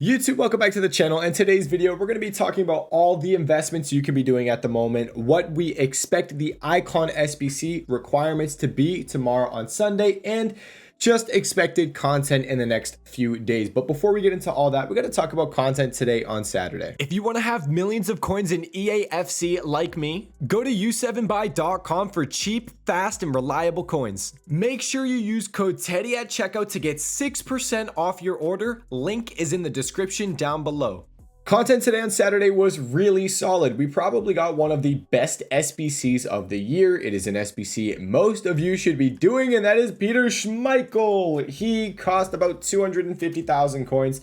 YouTube, welcome back to the channel. In today's video, we're going to be talking about all the investments you can be doing at the moment, what we expect the icon SBC requirements to be tomorrow on Sunday, and just expected content in the next few days. But before we get into all that, we're going to talk about content today on Saturday. If you want to have millions of coins in eafc like me, go to u7buy.com for cheap, fast, and reliable coins. Make sure you use code TEDDY at checkout to get 6% off your order. Link is in the description down below. Content today on Saturday was really solid. We probably got one of the best SBCs of the year. It is an SBC most of you should be doing, and that is Peter Schmeichel. He cost about 250,000 coins.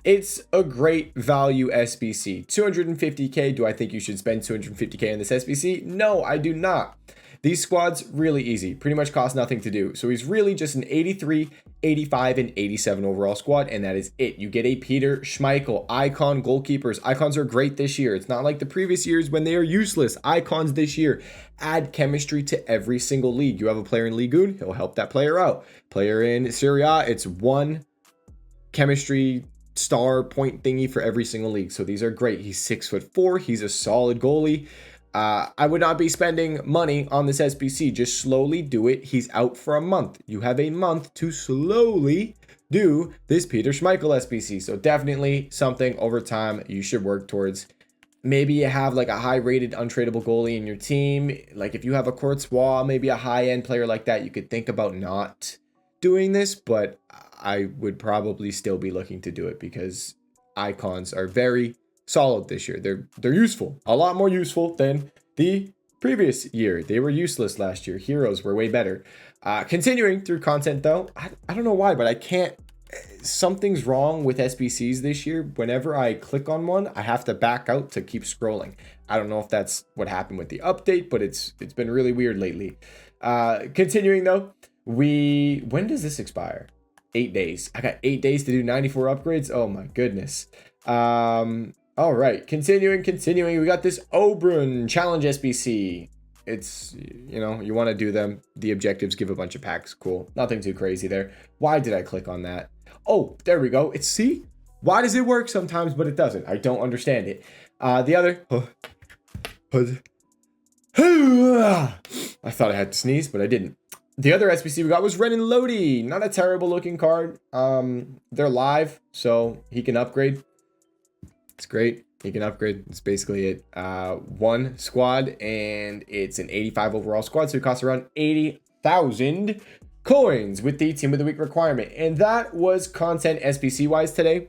It's a great value SBC. 250k. Do I think you should spend 250k on this SBC? No, I do not. These squads, really easy, pretty much cost nothing to do. So he's really just an 83, 85, and 87 overall squad, and that is it. You get a Peter Schmeichel, icon goalkeepers. Icons are great this year. It's not like the previous years when they are useless. Icons this year add chemistry to every single league. You have a player in Ligue 1, he'll help that player out. Player in Serie A, it's one chemistry star point thingy for every single league. So these are great. He's 6'4", he's a solid goalie. I would not be spending money on this SBC. Just slowly do it. He's out for a month. You have a month to slowly do this Peter Schmeichel SBC. So definitely something over time you should work towards. Maybe you have like a high rated untradeable goalie in your team. Like if you have a Courtois, maybe a high end player like that, you could think about not doing this, but I would probably still be looking to do it because icons are very solid this year. They're useful, a lot more useful than the previous year. They were useless last year. Heroes were way better. Continuing through content though, I don't know why, but I can't. Something's wrong with SBCs this year. Whenever I click on one, I have to back out to keep scrolling. I don't know if that's what happened with the update, but it's been really weird lately. Continuing though, when does this expire? 8 days. I got 8 days to do 94 upgrades. Oh my goodness. All right, continuing. We got this Obrun Challenge SBC. It's, you want to do them. The objectives give a bunch of packs. Cool. Nothing too crazy there. Why did I click on that? Oh, there we go. See? Why does it work sometimes, but it doesn't? I don't understand it. The other. I thought I had to sneeze, but I didn't. The other SBC we got was Renan Lodi. Not a terrible looking card. They're live, so he can upgrade. It's great. He can upgrade. It's basically it. One squad, and it's an 85 overall squad, so it costs around 80,000 coins with the team of the week requirement. And that was content SBC wise today.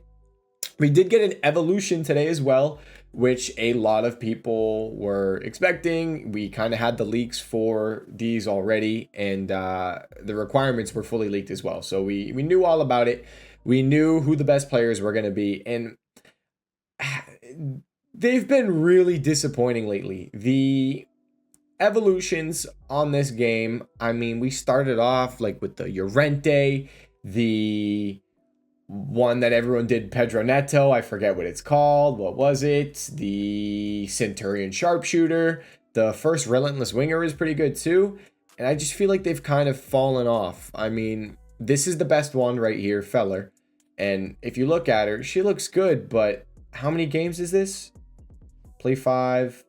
We did get an evolution today as well, which a lot of people were expecting. We kind of had the leaks for these already, and the requirements were fully leaked as well. So we knew all about it. We knew who the best players were going to be, and they've been really disappointing lately. The evolutions on this game, I mean, we started off like with the Llorente, the one that everyone did Pedro Neto, I forget what it's called. What was it? The Centurion Sharpshooter. The first Relentless Winger is pretty good too. And I just feel like they've kind of fallen off. I mean, this is the best one right here, Feller. And if you look at her, she looks good, but how many games is this? Play 5.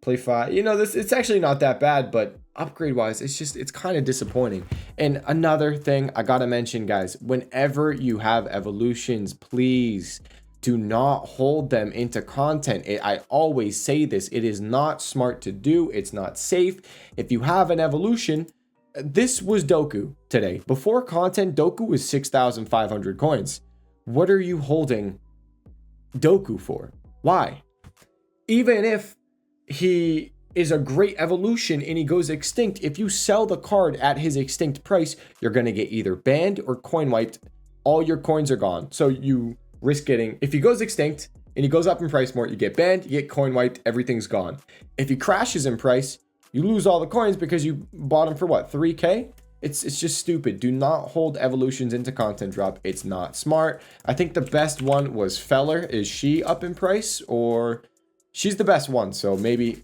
It's actually not that bad, but upgrade wise, it's kind of disappointing. And another thing I gotta mention, guys, whenever you have evolutions, please do not hold them into content. I always say this, it is not smart to do. It's not safe. If you have an evolution, this was Doku today. Before content, Doku was 6,500 coins. What are you holding Doku for? Why? Even if he is a great evolution and he goes extinct, if you sell the card at his extinct price, you're going to get either banned or coin wiped. All your coins are gone. So you risk getting, if he goes extinct and he goes up in price more, you get banned, you get coin wiped, everything's gone. If he crashes in price, you lose all the coins because you bought him for what, 3K? It's just stupid. Do not hold evolutions into content drop. It's not smart. I think the best one was Feller. Is she up in price? Or she's the best one, so maybe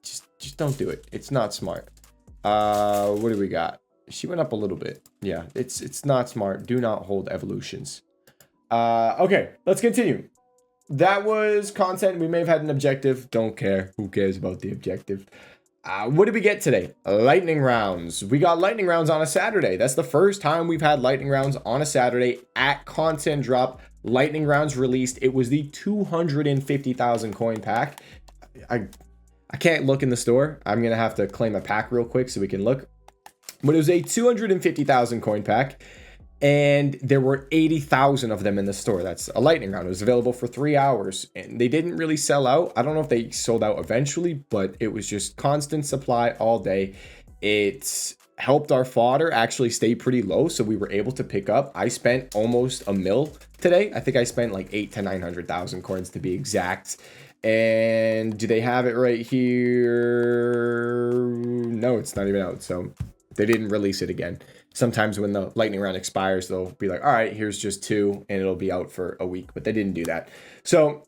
just don't do it. It's not smart. What do we got? She went up a little bit. Yeah, it's not smart. Do not hold evolutions. Okay, let's continue. That was content. We may have had an objective. Don't care. Who cares about the objective? What did we get today? Lightning rounds. We got lightning rounds on a Saturday. That's the first time we've had lightning rounds on a Saturday at content drop. Lightning rounds released. It was the 250,000 coin pack. I can't look in the store. I'm going to have to claim a pack real quick so we can look. But it was a 250,000 coin pack. And there were 80,000 of them in the store. That's a lightning round. It was available for 3 hours and they didn't really sell out. I don't know if they sold out eventually, but it was just constant supply all day. It helped our fodder actually stay pretty low, so we were able to pick up. I spent almost a mil today. I think I spent like 800 to 900,000 coins to be exact. And do they have it right here? No, it's not even out. So they didn't release it again. Sometimes when the lightning round expires, they'll be like, all right, here's just 2 and it'll be out for a week, but they didn't do that. So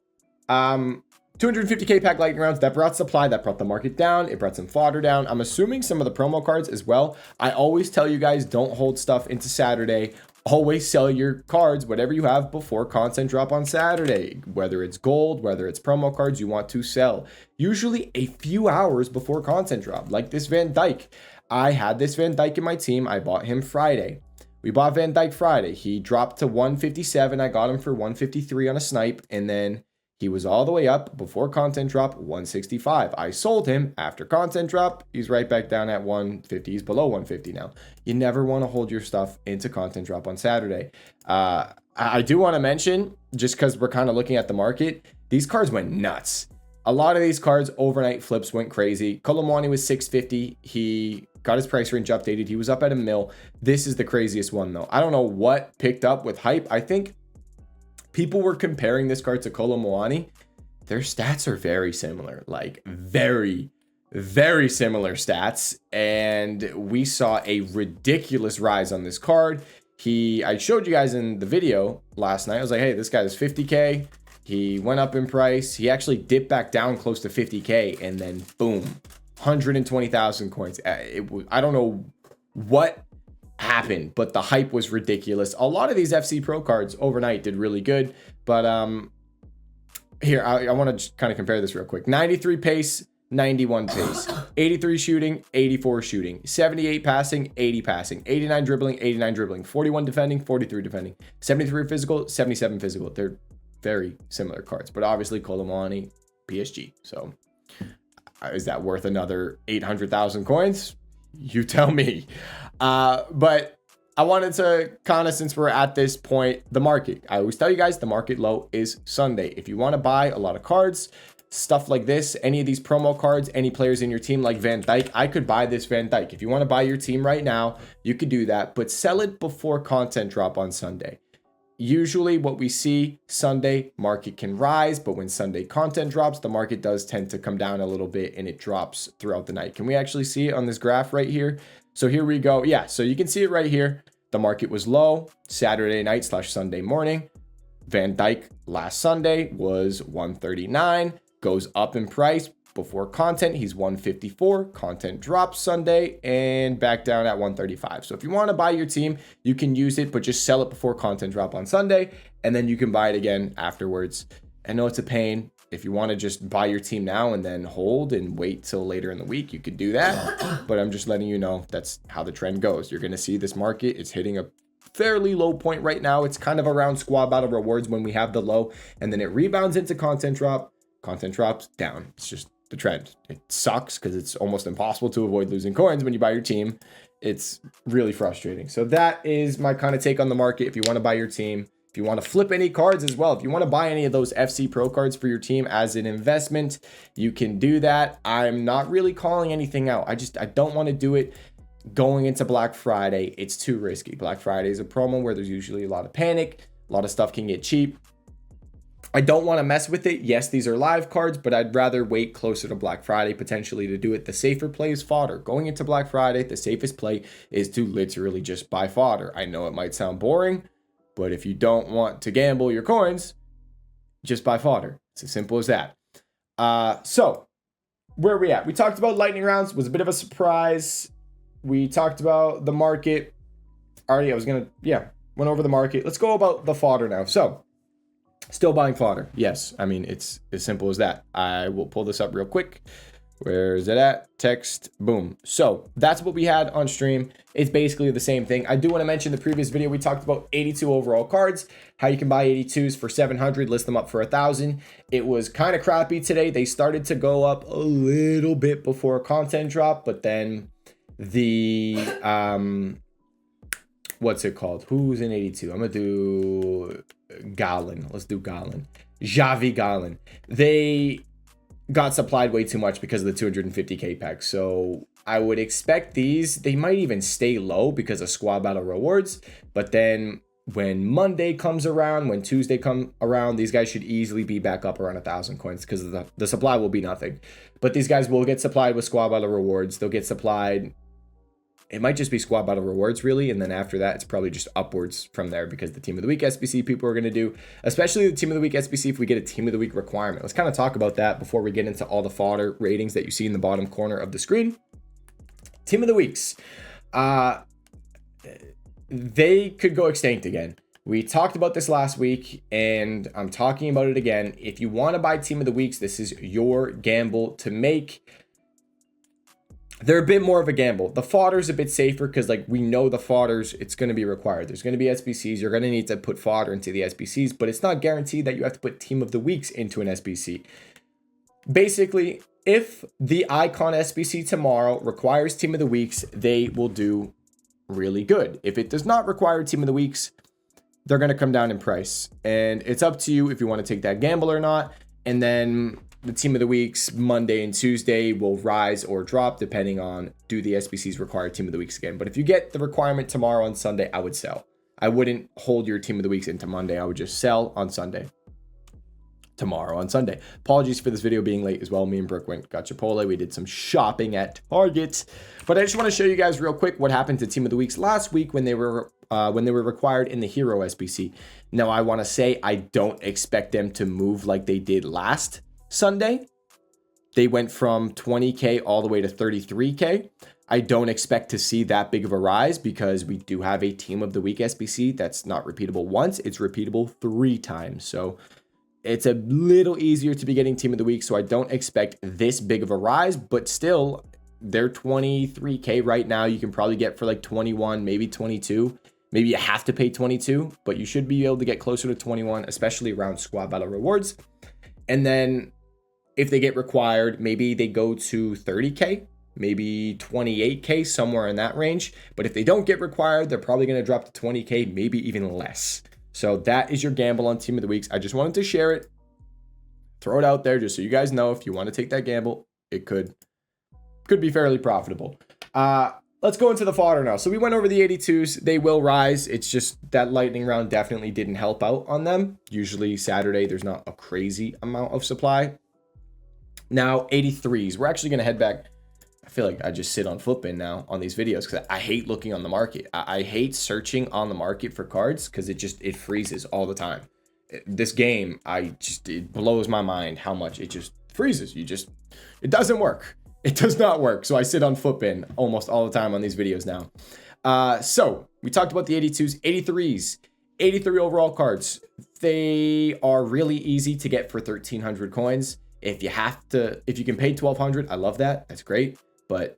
250k pack lightning rounds, that brought supply, that brought the market down, it brought some fodder down. I'm assuming some of the promo cards as well. I always tell you guys, don't hold stuff into Saturday. Always sell your cards, whatever you have, before content drop on Saturday. Whether it's gold, whether it's promo cards you want to sell. Usually a few hours before content drop, like this Van Dijk. I had this Van Dijk in my team. I bought him Friday. We bought Van Dijk Friday. He dropped to 157. I got him for 153 on a snipe. And then he was all the way up before content drop, 165. I sold him after content drop. He's right back down at 150. He's below 150 now. You never want to hold your stuff into content drop on Saturday. I do want to mention, just because we're kind of looking at the market, these cards went nuts. A lot of these cards, overnight flips went crazy. Colomwani was 650. He got his price range updated. He was up at a mil. This is the craziest one though. I don't know what picked up with hype. I think people were comparing this card to Colomwani. Their stats are very similar, like very, very similar stats. And we saw a ridiculous rise on this card. I showed you guys in the video last night. I was like, hey, this guy is 50k. He went up in price. He actually dipped back down close to 50k and then boom, 120,000 coins. I don't know what happened, but the hype was ridiculous. A lot of these FC Pro cards overnight did really good, but here, I want to kind of compare this real quick. 93 pace, 91 pace, 83 shooting, 84 shooting, 78 passing, 80 passing, 89 dribbling, 89 dribbling, 41 defending, 43 defending, 73 physical, 77 physical. They're very similar cards, but obviously Colomwani, PSG. So is that worth another 800,000 coins? You tell me. But I wanted to kind of, since we're at this point, the market. I always tell you guys the market low is Sunday. If you want to buy a lot of cards, stuff like this, any of these promo cards, any players in your team like Van Dijk, I could buy this Van Dijk. If you want to buy your team right now, you could do that, but sell it before content drop on Sunday. Usually what we see Sunday, market can rise, but when Sunday content drops, the market does tend to come down a little bit and it drops throughout the night. Can we actually see it on this graph right here? So here we go. Yeah, so you can see it right here. The market was low Saturday night / Sunday morning. Van Dijk last Sunday was 139, goes up in price. Before content, he's 154. Content drops Sunday and back down at 135. So if you want to buy your team, you can use it, but just sell it before content drop on Sunday, and then you can buy it again afterwards. I know it's a pain. If you want to just buy your team now and then hold and wait till later in the week, you could do that. But I'm just letting you know that's how the trend goes. You're going to see this market. It's hitting a fairly low point right now. It's kind of around squad battle rewards when we have the low, and then it rebounds into content drop. Content drops down. It's just the trend. It sucks because it's almost impossible to avoid losing coins when you buy your team. It's really frustrating. So that is my kind of take on the market. If you want to buy your team, if you want to flip any cards as well, if you want to buy any of those FC Pro cards for your team as an investment, you can do that. I'm not really calling anything out. I don't want to do it going into Black Friday. It's too risky. Black Friday is a promo where there's usually a lot of panic. A lot of stuff can get cheap. I don't want to mess with it. Yes, these are live cards, but I'd rather wait closer to Black Friday potentially to do it. The safer play is fodder. Going into Black Friday, the safest play is to literally just buy fodder. I know it might sound boring, but if you don't want to gamble your coins, just buy fodder. It's as simple as that. So where are we at? We talked about lightning rounds. It was a bit of a surprise. We talked about the market. Already, went over the market. Let's go about the fodder now. So still buying fodder. Yes. I mean, it's as simple as that. I will pull this up real quick. Where is it at? Text, boom. So that's what we had on stream. It's basically the same thing. I do want to mention the previous video, we talked about 82 overall cards, how you can buy 82s for 700, list them up for 1,000. It was kind of crappy today. They started to go up a little bit before content drop, but then the, what's it called? Who's in 82? I'm going to do Gallon. Let's do Gallon. Javi Gallon. They got supplied way too much because of the 250k pack. So I would expect these, they might even stay low because of squad battle rewards. But then when Monday comes around, when Tuesday come around, these guys should easily be back up around 1,000 coins because the supply will be nothing. But these guys will get supplied with squad battle rewards. They'll get supplied. It might just be squad battle rewards really. And then after that, it's probably just upwards from there because the team of the week SBC people are going to do, especially the team of the week SBC, if we get a team of the week requirement. Let's kind of talk about that before we get into all the fodder ratings that you see in the bottom corner of the screen. Team of the weeks. They could go extinct again. We talked about this last week and I'm talking about it again. If you want to buy team of the weeks, this is your gamble to make. They're a bit more of a gamble. The fodder's a bit safer because like we know the fodders, it's going to be required. There's going to be SBCs. You're going to need to put fodder into the SBCs, but it's not guaranteed that you have to put team of the weeks into an SBC. Basically, if the icon SBC tomorrow requires team of the weeks, they will do really good. If it does not require team of the weeks, they're going to come down in price. And it's up to you if you want to take that gamble or not. And then the team of the weeks, Monday and Tuesday, will rise or drop depending on do the SBCs require team of the weeks again. But if you get the requirement tomorrow on Sunday, I would sell. I wouldn't hold your team of the weeks into Monday. I would just sell on Sunday. Tomorrow on Sunday. Apologies for this video being late as well. Me and Brooke got Chipotle. We did some shopping at Target. But I just want to show you guys real quick what happened to team of the weeks last week when they were required in the hero SBC. Now I want to say I don't expect them to move like they did last Sunday. They went from 20k all the way to 33k. I don't expect to see that big of a rise because we do have a team of the week SBC that's not repeatable once, it's repeatable 3 times. So it's a little easier to be getting team of the week. So I don't expect this big of a rise, but still they're 23k right now. You can probably get for like 21, maybe 22. Maybe you have to pay 22, but you should be able to get closer to 21, especially around squad battle rewards. And then if they get required, maybe they go to 30k, maybe 28k, somewhere in that range. But if they don't get required, they're probably going to drop to 20k, maybe even less. So that is your gamble on team of the weeks. I just wanted to share it, throw it out there just so you guys know if you want to take that gamble, it could be fairly profitable. Let's go into the fodder now. So we went over the 82s. They will rise. It's just that lightning round definitely didn't help out on them. Usually Saturday, there's not a crazy amount of supply. Now 83s, we're actually going to head back. I feel like I just sit on Footbin now on these videos because I hate looking on the market. I hate searching on the market for cards because it freezes all the time. This game, it blows my mind how much it just freezes. It doesn't work. It does not work. So I sit on Footbin almost all the time on these videos now. So we talked about the 82s, 83s, 83 overall cards. They are really easy to get for 1,300 coins. If you can pay 1,200, I love that. That's great. But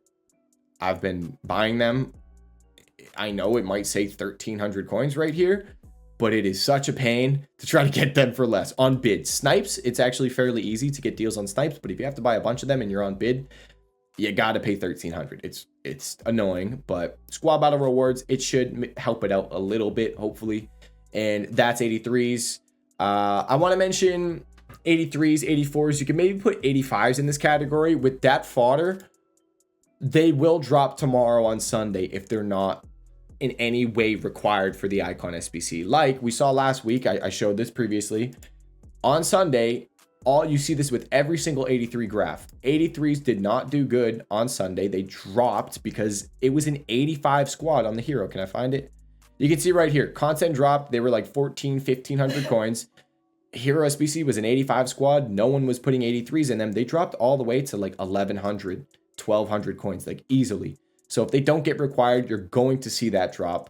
I've been buying them. I know it might say 1,300 coins right here, but it is such a pain to try to get them for less on bid. Snipes, it's actually fairly easy to get deals on snipes, but if you have to buy a bunch of them and you're on bid, you got to pay 1,300. It's annoying, but squad battle rewards, it should help it out a little bit, hopefully. And that's 83s. I want to mention 83s, 84s. You can maybe put 85s in this category. With that fodder, they will drop tomorrow on Sunday if they're not in any way required for the icon SBC. Like we saw last week, I showed this previously. On Sunday, you see this with every single 83 graph. 83s did not do good on Sunday. They dropped because it was an 85 squad on the hero. Can I find it? You can see right here, content dropped. They were like 1,500 coins. Hero SBC was an 85 squad. No one was putting 83s in them. They dropped all the way to like 1,100, 1,200 coins, like easily. So if they don't get required, you're going to see that drop.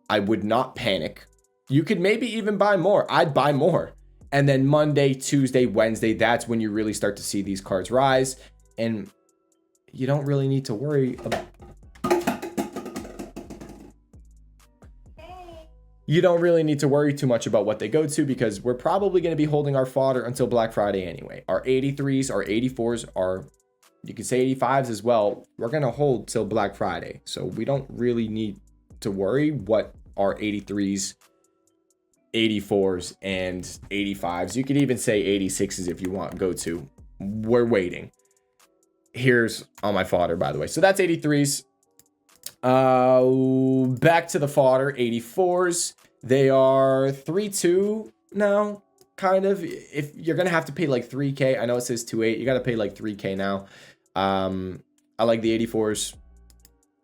I would not panic. You could maybe even buy more. I'd buy more. And then Monday, Tuesday, Wednesday, that's when you really start to see these cards rise. And you don't really need to worry about... You don't really need to worry too much about what they go to, because we're probably going to be holding our fodder until Black Friday anyway. Our 83s, our 84s, our, you can say 85s as well, we're going to hold till Black Friday. So we don't really need to worry what our 83s, 84s, and 85s, you could even say 86s if you want, go to. We're waiting. Here's all my fodder, by the way. So that's 83s. Back to the fodder, 84s. They are 3.2 now, kind of. If you're gonna have to pay like 3K, I know it says 2.8, you gotta pay like 3K now. I like the 84s.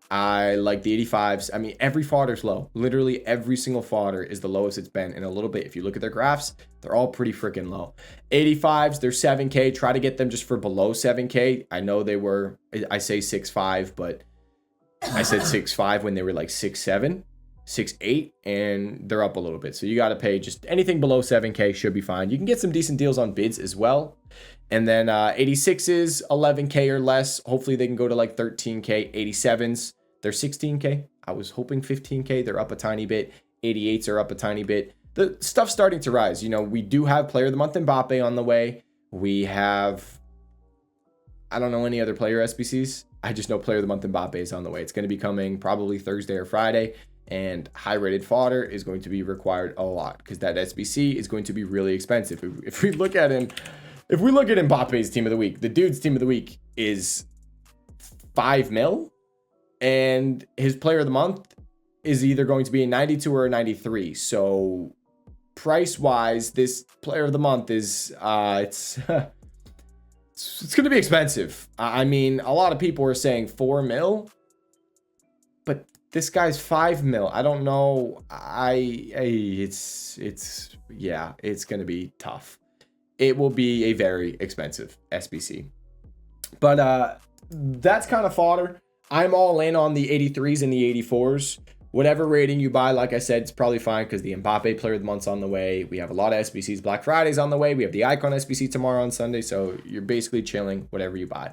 I like the 85s. I mean, every fodder's low. Literally every single fodder is the lowest it's been in a little bit. If you look at their graphs, they're all pretty freaking low. 85s, they're 7K. Try to get them just for below 7K. I know they were, I say 6.5, but I said 6.5 when they were like 6.7, 6.8, and they're up a little bit. So you got to pay just anything below 7K should be fine. You can get some decent deals on bids as well. And then 86s, 11K or less. Hopefully they can go to like 13K. 87s, they're 16K. I was hoping 15K. They're up a tiny bit. 88s are up a tiny bit. The stuff's starting to rise. You know, we do have Player of the Month Mbappe on the way. We have, I don't know any other player SBCs. I just know Player of the Month Mbappe is on the way. It's going to be coming probably Thursday or Friday. And high rated fodder is going to be required a lot, because that SBC is going to be really expensive. If we look at him, if we look at Mbappe's team of the week, the dude's team of the week is 5 mil. And his player of the month is either going to be a 92 or a 93. So price wise, this player of the month is, it's going to be expensive. I mean, a lot of people are saying 4 mil, but this guy's 5 mil. I don't know. It's going to be tough. It will be a very expensive SBC, but that's kind of fodder. I'm all in on the 83s and the 84s. Whatever rating you buy, like I said, it's probably fine, because the Mbappe Player of the Month's on the way. We have a lot of SBCs. Black Friday's on the way. We have the Icon SBC tomorrow on Sunday. So you're basically chilling whatever you buy.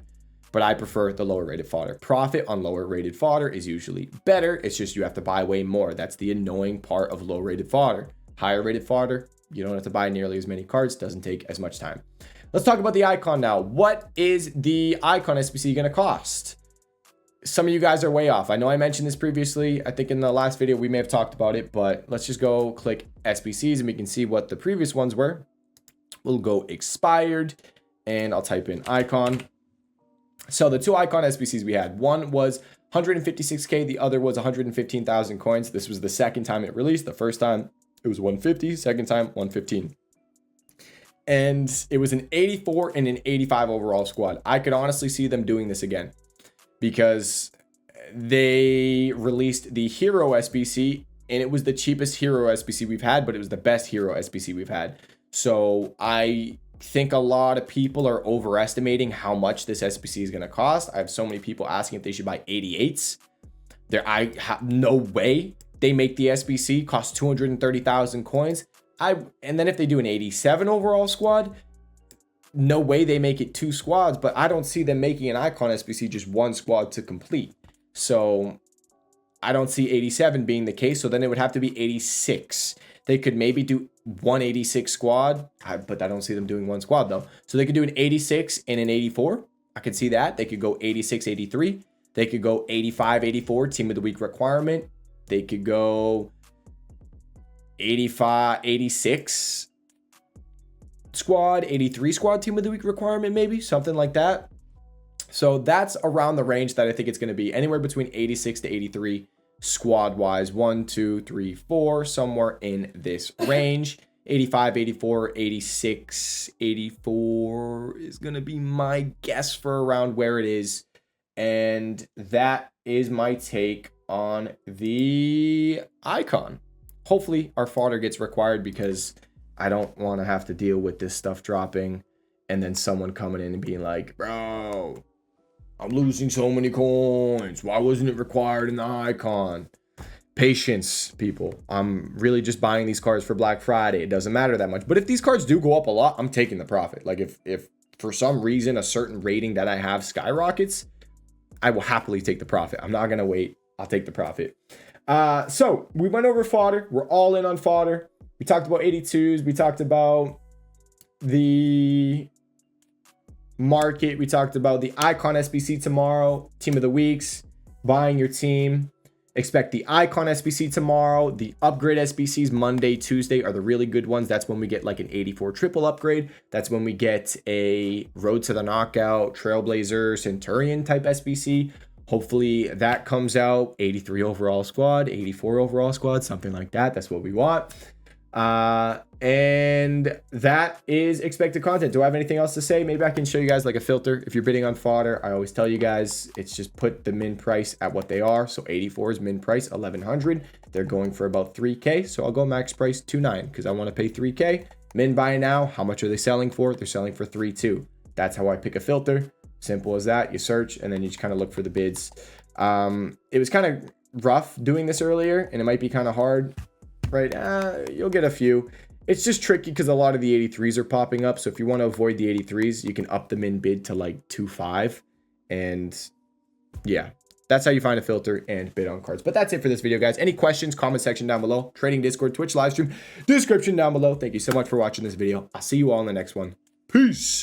But I prefer the lower rated fodder. Profit on lower rated fodder is usually better. It's just you have to buy way more. That's the annoying part of low rated fodder. Higher rated fodder, you don't have to buy nearly as many cards. Doesn't take as much time. Let's talk about the Icon now. What is the Icon SBC going to cost? Some of you guys are way off. I know I mentioned this previously. I think in the last video we may have talked about it, but let's just go click SBCs and we can see what the previous ones were. We'll go expired and I'll type in Icon. So the two Icon SBCs we had, one was 156K, the other was 115,000 coins. This was the second time it released. The first time it was 150, second time 115. And it was an 84 and an 85 overall squad. I could honestly see them doing this again, because they released the Hero SBC and it was the cheapest Hero SBC we've had, but it was the best Hero SBC we've had. So I think a lot of people are overestimating how much this SBC is going to cost. I have so many people asking if they should buy 88s. I have no way they make the SBC cost 230,000 coins. And then if they do an 87 overall squad, no way they make it 2 squads, but I don't see them making an Icon SBC just 1 squad to complete. So I don't see 87 being the case. So then it would have to be 86. They could maybe do 186 squad, but I don't see them doing 1 squad though. So they could do an 86 and an 84. I could see that. They could go 86, 83. They could go 85, 84, team of the week requirement. They could go 85, 86 squad, 83 squad, team of the week requirement, maybe something like that. So that's around the range that I think it's going to be, anywhere between 86 to 83 squad wise. 1, 2, 3, 4, somewhere in this range. 85, 84, 86, 84 is going to be my guess for around where it is. And that is my take on the Icon. Hopefully our fodder gets required, because I don't want to have to deal with this stuff dropping and then someone coming in and being like, bro, I'm losing so many coins. Why wasn't it required in the Icon? patience, people. I'm really just buying these cards for Black Friday. It doesn't matter that much. But if these cards do go up a lot, I'm taking the profit. Like if for some reason a certain rating that I have skyrockets, I will happily take the profit. I'm not going to wait. I'll take the profit. So we went over fodder. We're all in on fodder. We talked about 82s. We talked about the market. We talked about the icon SBC tomorrow, team of the weeks, buying your team. Expect the icon SBC tomorrow. The upgrade SBCs Monday, Tuesday are the really good ones. That's when we get like an 84 triple upgrade. That's when we get a road to the knockout, Trailblazer, Centurion type SBC. Hopefully that comes out. 83 overall squad, 84 overall squad, something like that. That's what we want. And that is expected content. Do I have anything else to say? Maybe I can show you guys like a filter. If you're bidding on fodder, I always tell you guys, it's just put the min price at what they are. So 84 is min price, 1100. They're going for about 3K. So I'll go max price 2.9 because I want to pay 3K. Min buy now. How much are they selling for? They're selling for 3.2. That's how I pick a filter. Simple as that. You search and then you just kind of look for the bids. It was kind of rough doing this earlier and it might be kind of hard, right? You'll get a few. It's just tricky because a lot of the 83s are popping up. So if you want to avoid the 83s, you can up the min bid to like 2.5. And yeah, that's how you find a filter and bid on cards. But that's it for this video, guys. Any questions, comment section down below. Trading Discord, Twitch live stream, description down below. Thank you so much for watching this video. I'll see you all in the next one. Peace.